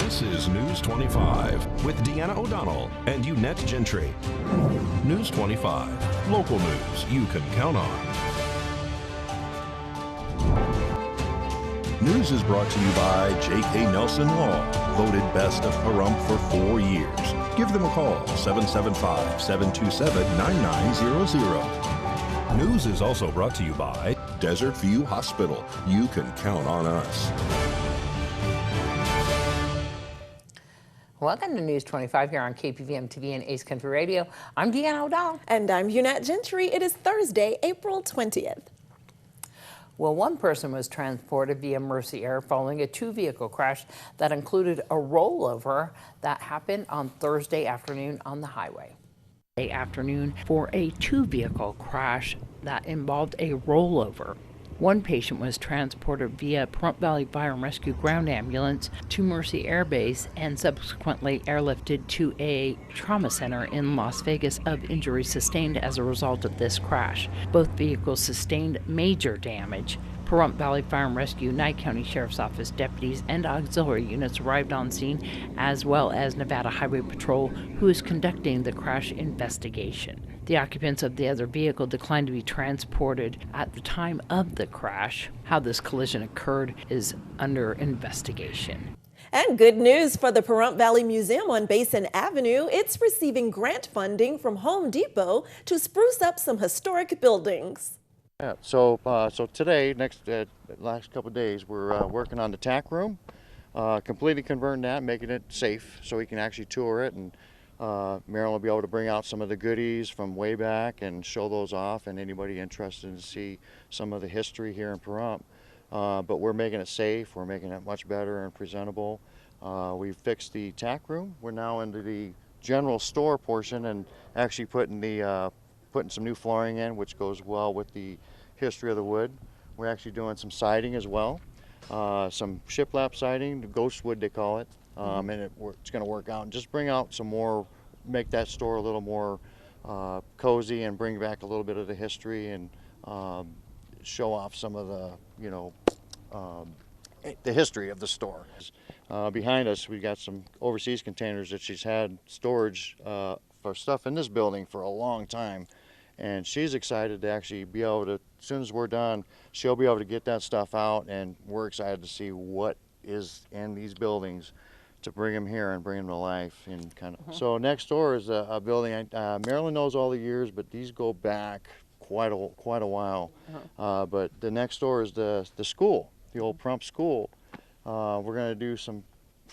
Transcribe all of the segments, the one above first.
This is News 25 with Deanna O'Donnell and Unette Gentry. News 25, local news you can count on. News is brought to you by J.K. Nelson Law, voted best of Pahrump for 4 years. Give them a call, 775-727-9900. News is also brought to you by Desert View Hospital. You can count on us. Welcome to News 25 here on KPVM TV and Ace Country Radio. I'm Deanna O'Donnell. And I'm Unette Gentry. It is Thursday, April 20th. Well, one person was transported via Mercy Air following a two-vehicle crash that included a rollover that happened on Thursday afternoon on the highway. Afternoon for a two-vehicle crash that involved a rollover. One patient was transported via Pahrump Valley Fire and Rescue ground ambulance to Mercy Air Base and subsequently airlifted to a trauma center in Las Vegas of injuries sustained as a result of this crash. Both vehicles sustained major damage. Pahrump Valley Fire and Rescue, Nye County Sheriff's Office deputies and auxiliary units arrived on scene, as well as Nevada Highway Patrol, who is conducting the crash investigation. The occupants of the other vehicle declined to be transported at the time of the crash. How this collision occurred is under investigation. And good news for the Pahrump Valley Museum on Basin Avenue. It's receiving grant funding from Home Depot to spruce up some historic buildings. Yeah, so today, last couple of days, we're working on the tack room, completely converting that, making it safe so we can actually tour it, and Marilyn will be able to bring out some of the goodies from way back and show those off, and anybody interested to see some of the history here in Pahrump. But we're making it safe, we're making it much better and presentable. We've fixed the tack room. We're now into the general store portion and actually putting some new flooring in, which goes well with the history of the wood. We're actually doing some siding as well, some shiplap siding, the ghost wood they call it, and it's going to work out and just bring out some more, make that store a little more cozy and bring back a little bit of the history and show off some of the, the history of the store. Behind us, we got some overseas containers that she's had storage for stuff in this building for a long time. And she's excited to actually be able to, as soon as we're done, she'll be able to get that stuff out, and we're excited to see what is in these buildings to bring them here and bring them to life. And kind of. So next door is a building. Marilyn knows all the years, but these go back quite a while. But the next door is the school, the old Pahrump school. We're going to do some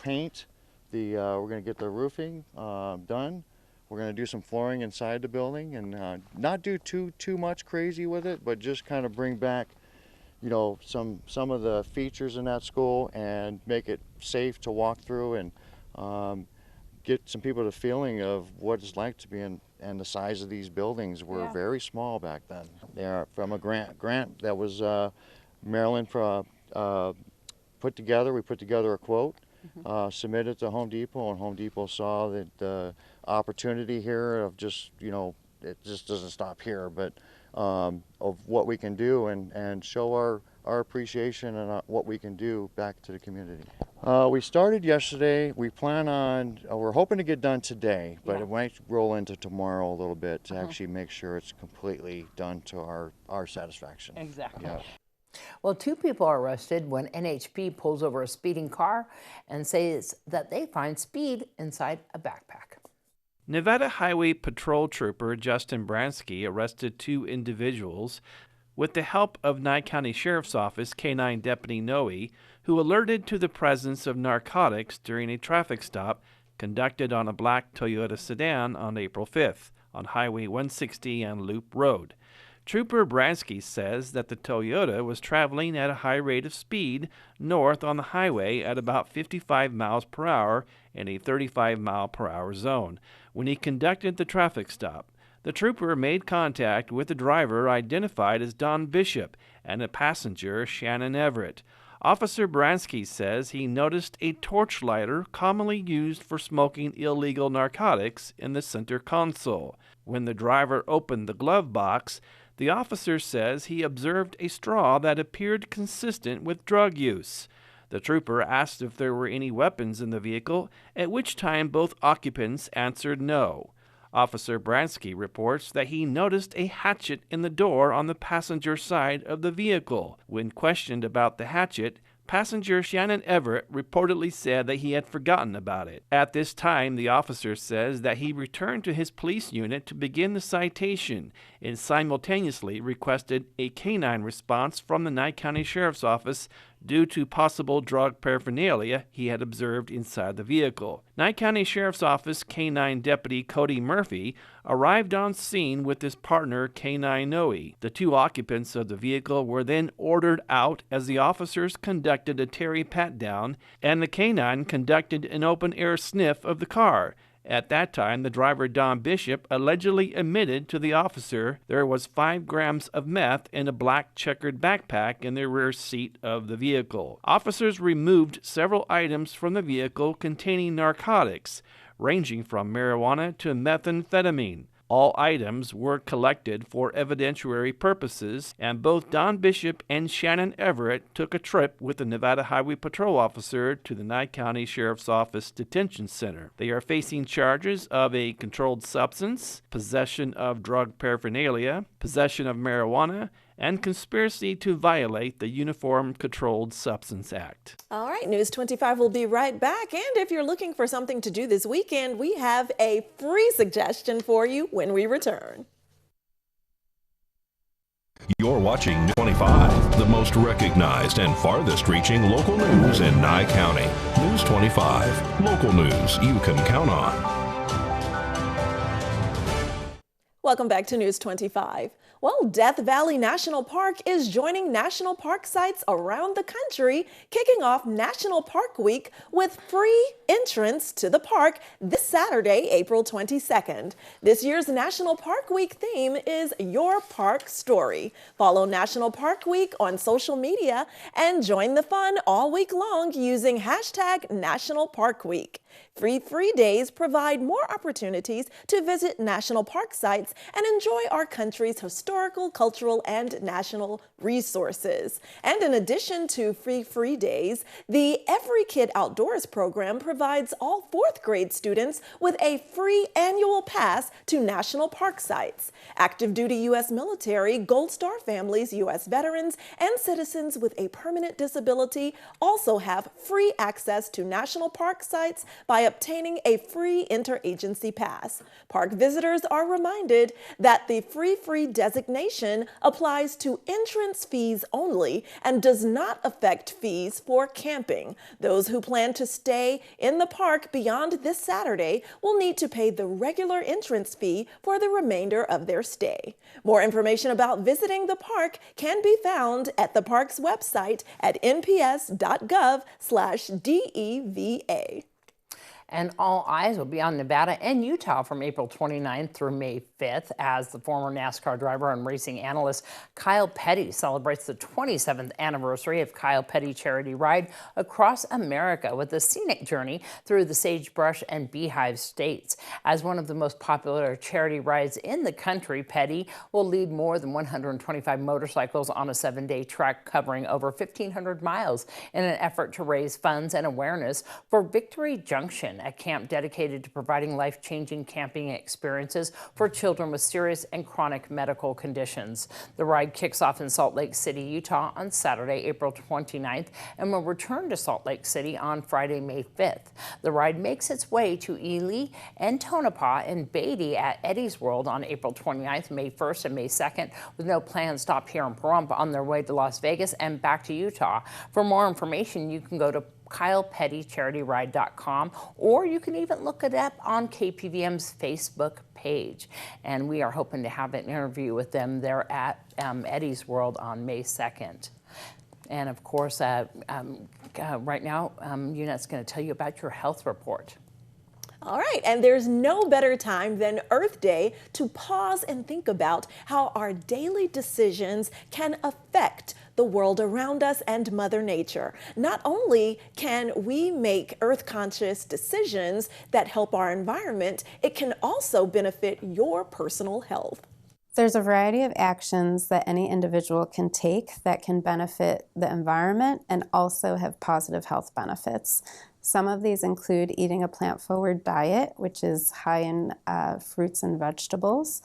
paint. We're going to get the roofing done. We're going to do some flooring inside the building and not do too much crazy with it, but just kind of bring back, some of the features in that school and make it safe to walk through and get some people the feeling of what it's like to be in. And the size of these buildings were very small back then. They're from a grant that was Maryland put together. We put together a quote. Submitted to Home Depot, and Home Depot saw that the opportunity here of just, it just doesn't stop here, but of what we can do and show our appreciation and what we can do back to the community. We started yesterday. We plan on, we're hoping to get done today, but it might roll into tomorrow a little bit to actually make sure it's completely done to our satisfaction. Exactly. Yeah. Well, 2 people are arrested when NHP pulls over a speeding car and says that they find speed inside a backpack. Nevada Highway Patrol Trooper Justin Bransky arrested 2 individuals with the help of Nye County Sheriff's Office K-9 Deputy Noe, who alerted to the presence of narcotics during a traffic stop conducted on a black Toyota sedan on April 5th on Highway 160 and Loop Road. Trooper Bransky says that the Toyota was traveling at a high rate of speed north on the highway at about 55 miles per hour in a 35 mile per hour zone when he conducted the traffic stop. The trooper made contact with the driver identified as Don Bishop and a passenger, Shannon Everett. Officer Bransky says he noticed a torch lighter commonly used for smoking illegal narcotics in the center console. When the driver opened the glove box, the officer says he observed a straw that appeared consistent with drug use. The trooper asked if there were any weapons in the vehicle, at which time both occupants answered no. Officer Bransky reports that he noticed a hatchet in the door on the passenger side of the vehicle. When questioned about the hatchet, passenger Shannon Everett reportedly said that he had forgotten about it. At this time, the officer says that he returned to his police unit to begin the citation and simultaneously requested a canine response from the Nye County Sheriff's Office due to possible drug paraphernalia he had observed inside the vehicle. Nye County Sheriff's Office K-9 Deputy Cody Murphy arrived on scene with his partner K-9 Noe. The two occupants of the vehicle were then ordered out as the officers conducted a Terry pat-down and the K-9 conducted an open-air sniff of the car. At that time, the driver, Don Bishop, allegedly admitted to the officer there was 5 grams of meth in a black checkered backpack in the rear seat of the vehicle. Officers removed several items from the vehicle containing narcotics, ranging from marijuana to methamphetamine. All items were collected for evidentiary purposes, and both Don Bishop and Shannon Everett took a trip with the Nevada Highway Patrol officer to the Nye County Sheriff's Office Detention Center. They are facing charges of a controlled substance, possession of drug paraphernalia, possession of marijuana, and conspiracy to violate the Uniform Controlled Substance Act. All right, News 25 will be right back. And if you're looking for something to do this weekend, we have a free suggestion for you when we return. You're watching News 25, the most recognized and farthest reaching local news in Nye County. News 25, local news you can count on. Welcome back to News 25. Well, Death Valley National Park is joining national park sites around the country, kicking off National Park Week with free entrance to the park this Saturday, April 22nd. This year's National Park Week theme is Your Park Story. Follow National Park Week on social media and join the fun all week long using hashtag National Park Week. Free days provide more opportunities to visit national park sites and enjoy our country's historical, cultural, and national resources. And in addition to free days, the Every Kid Outdoors program provides all 4th grade students with a free annual pass to national park sites. Active duty U.S. military, Gold Star families, U.S. veterans, and citizens with a permanent disability also have free access to national park sites by obtaining a free interagency pass. Park visitors are reminded that the free designation applies to entrance fees only and does not affect fees for camping. Those who plan to stay in the park beyond this Saturday will need to pay the regular entrance fee for the remainder of their stay. More information about visiting the park can be found at the park's website at nps.gov/DEVA. And all eyes will be on Nevada and Utah from April 29th through May 5th as the former NASCAR driver and racing analyst Kyle Petty celebrates the 27th anniversary of Kyle Petty Charity Ride across America with a scenic journey through the sagebrush and beehive states. As one of the most popular charity rides in the country, Petty will lead more than 125 motorcycles on a 7-day trek covering over 1,500 miles in an effort to raise funds and awareness for Victory Junction, a camp dedicated to providing life-changing camping experiences for children with serious and chronic medical conditions. The ride kicks off in Salt Lake City, Utah on Saturday, April 29th, and will return to Salt Lake City on Friday, May 5th. The ride makes its way to Ely and Tonopah and Beatty at Eddie's World on April 29th, May 1st, and May 2nd, with no planned stop here in Pahrump on their way to Las Vegas and back to Utah. For more information, you can go to KylePettyCharityRide.com, or you can even look it up on KPVM's Facebook page. And we are hoping to have an interview with them there at Eddie's World on May 2nd. And of course, right now, Unet's going to tell you about your health report. All right, and there's no better time than Earth Day to pause and think about how our daily decisions can affect the world around us and Mother Nature. Not only can we make Earth-conscious decisions that help our environment, it can also benefit your personal health. There's a variety of actions that any individual can take that can benefit the environment and also have positive health benefits. Some of these include eating a plant-forward diet, which is high in fruits and vegetables,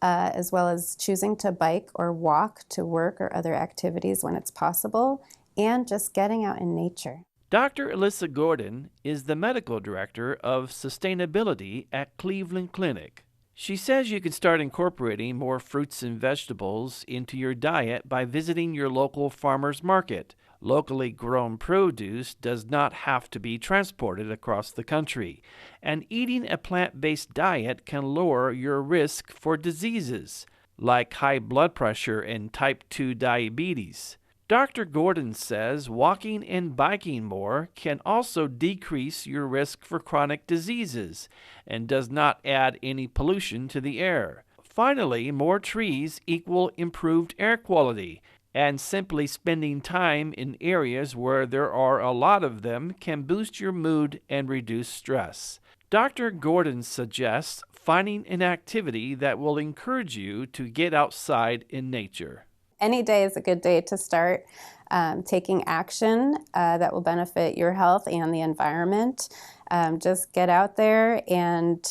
as well as choosing to bike or walk to work or other activities when it's possible, and just getting out in nature. Dr. Alyssa Gordon is the medical director of sustainability at Cleveland Clinic. She says you can start incorporating more fruits and vegetables into your diet by visiting your local farmer's market. Locally grown produce does not have to be transported across the country, and eating a plant-based diet can lower your risk for diseases like high blood pressure and type 2 diabetes. Dr. Gordon says walking and biking more can also decrease your risk for chronic diseases and does not add any pollution to the air. Finally, more trees equal improved air quality, and simply spending time in areas where there are a lot of them can boost your mood and reduce stress. Dr. Gordon suggests finding an activity that will encourage you to get outside in nature. Any day is a good day to start taking action that will benefit your health and the environment. Just get out there and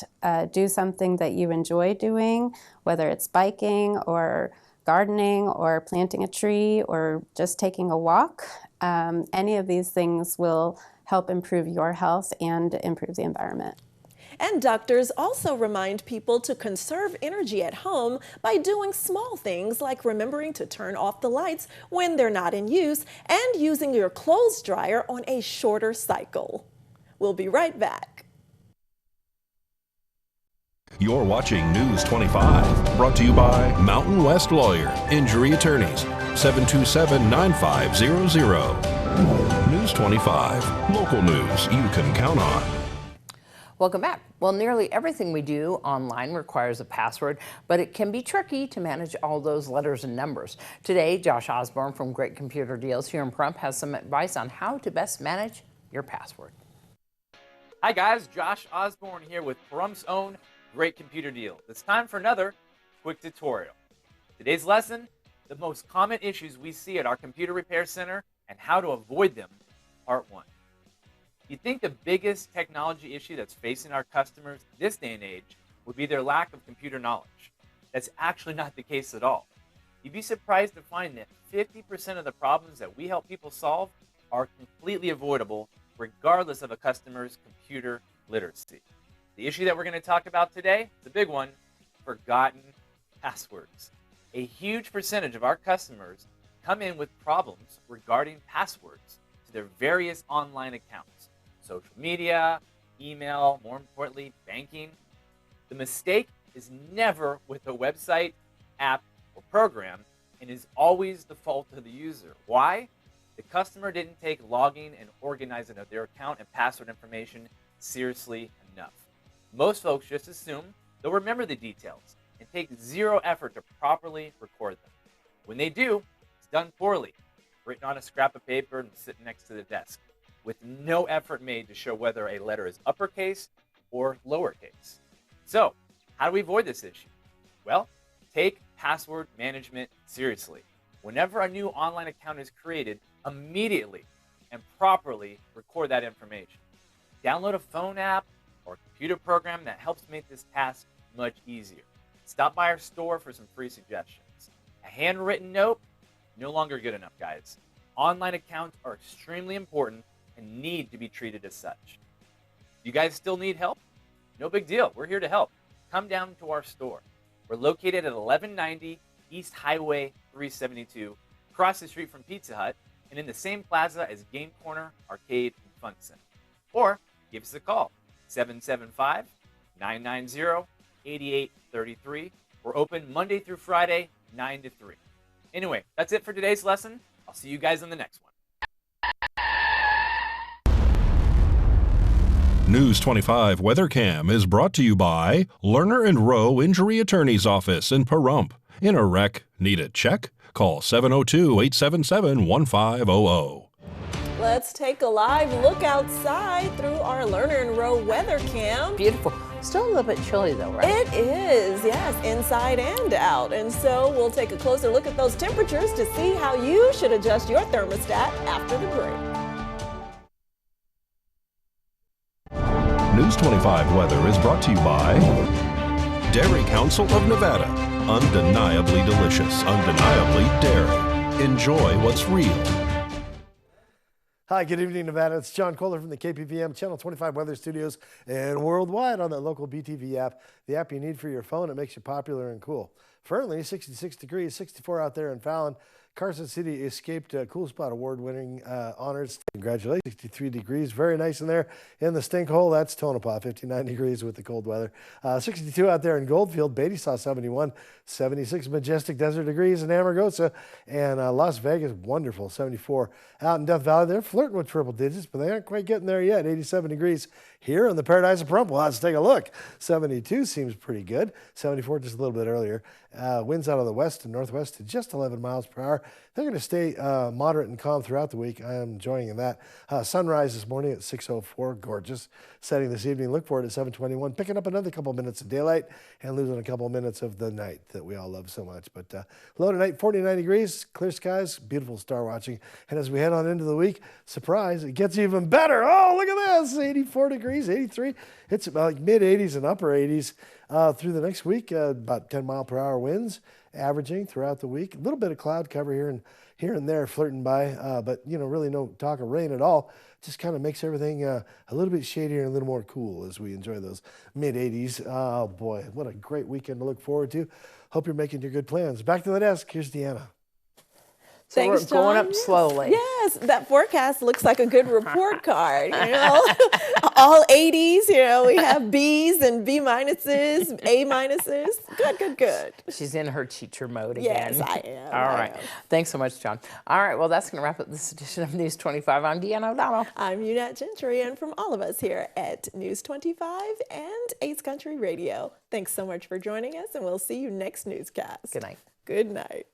do something that you enjoy doing, whether it's biking or gardening or planting a tree or just taking a walk. Any of these things will help improve your health and improve the environment. And doctors also remind people to conserve energy at home by doing small things like remembering to turn off the lights when they're not in use and using your clothes dryer on a shorter cycle. We'll be right back. You're watching News 25, brought to you by Mountain West Lawyer, Injury Attorneys, 727-9500. News 25, local news you can count on. Welcome back. Well, nearly everything we do online requires a password, but it can be tricky to manage all those letters and numbers. Today, Josh Osborne from Great Computer Deals here in Pahrump has some advice on how to best manage your password. Hi guys, Josh Osborne here with Pahrump's own Great Computer Deals. It's time for another quick tutorial. Today's lesson, the most common issues we see at our computer repair center and how to avoid them, part 1. You'd think the biggest technology issue that's facing our customers this day and age would be their lack of computer knowledge. That's actually not the case at all. You'd be surprised to find that 50% of the problems that we help people solve are completely avoidable regardless of a customer's computer literacy. The issue that we're going to talk about today is a big one: forgotten passwords. A huge percentage of our customers come in with problems regarding passwords to their various online accounts, social media, email, more importantly, banking. The mistake is never with a website, app, or program, and is always the fault of the user. Why? The customer didn't take logging and organizing of their account and password information seriously enough. Most folks just assume they'll remember the details and take zero effort to properly record them. When they do, it's done poorly, written on a scrap of paper and sitting next to the desk, with no effort made to show whether a letter is uppercase or lowercase. So, how do we avoid this issue? Well, take password management seriously. Whenever a new online account is created, immediately and properly record that information. Download a phone app or a computer program that helps make this task much easier. Stop by our store for some free suggestions. A handwritten note, no longer good enough, guys. Online accounts are extremely important and need to be treated as such. You guys still need help? No big deal. We're here to help. Come down to our store. We're located at 1190 East Highway 372, across the street from Pizza Hut, and in the same plaza as Game Corner, Arcade, and Fun Center. Or give us a call, 775-990-8833. We're open Monday through Friday, 9 to 3. Anyway, that's it for today's lesson. I'll see you guys on the next one. News 25 WeatherCam is brought to you by Lerner and Rowe Injury Attorney's Office in Pahrump. In a wreck, need a check? Call 702-877-1500. Let's take a live look outside through our Lerner and Rowe weather cam. Beautiful. Still a little bit chilly though, right? It is, yes, inside and out. And so we'll take a closer look at those temperatures to see how you should adjust your thermostat after the break. News 25 weather is brought to you by Dairy Council of Nevada. Undeniably delicious, undeniably dairy. Enjoy what's real. Hi, good evening, Nevada. It's John Kohler from the KPVM Channel 25 Weather Studios and worldwide on that local BTV app, the app you need for your phone. It makes you popular and cool. Currently, 66 degrees, 64 out there in Fallon. Carson City escaped Cool Spot Award-winning honors. Congratulations, 63 degrees. Very nice in there. In the stink hole, that's Tonopah, 59 degrees with the cold weather. 62 out there in Goldfield. Beatty saw 71. 76 Majestic Desert degrees in Amargosa. And Las Vegas, wonderful, 74. Out in Death Valley, they're flirting with triple digits, but they aren't quite getting there yet. 87 degrees here in the Paradise of Pahrump. Well, let's take a look. 72 seems pretty good. 74 just a little bit earlier. Winds out of the west and northwest to just 11 miles per hour. They're going to stay moderate and calm throughout the week. I am enjoying that. Sunrise this morning at 6:04. Gorgeous. Setting this evening. Look for it at 7:21. Picking up another couple minutes of daylight and losing a couple minutes of the night that we all love so much. But low tonight, 49 degrees, clear skies, beautiful star watching. And as we head on into the week, surprise, it gets even better. Oh, look at this. 84 degrees, 83. It's about like mid 80s and upper 80s through the next week. About 10 mile per hour winds averaging throughout the week. A little bit of cloud cover here and there flirting by, but really no talk of rain at all. Just kind of makes everything a little bit shadier and a little more cool as we enjoy those mid 80s. Oh boy, what a great weekend to look forward to. Hope you're making your good plans. Back to the desk. Here's Deanna. So Thanks, we're going John. up slowly. Yes, that forecast looks like a good report card. All 80s. We have B's and B minuses, A minuses. Good. She's in her teacher mode again. Yes, I am. All right. Thanks so much, John. All right. Well, that's going to wrap up this edition of News 25. I'm Deanna O'Donnell. I'm Unat Gentry, and from all of us here at News 25 and Ace Country Radio, thanks so much for joining us, and we'll see you next newscast. Good night. Good night.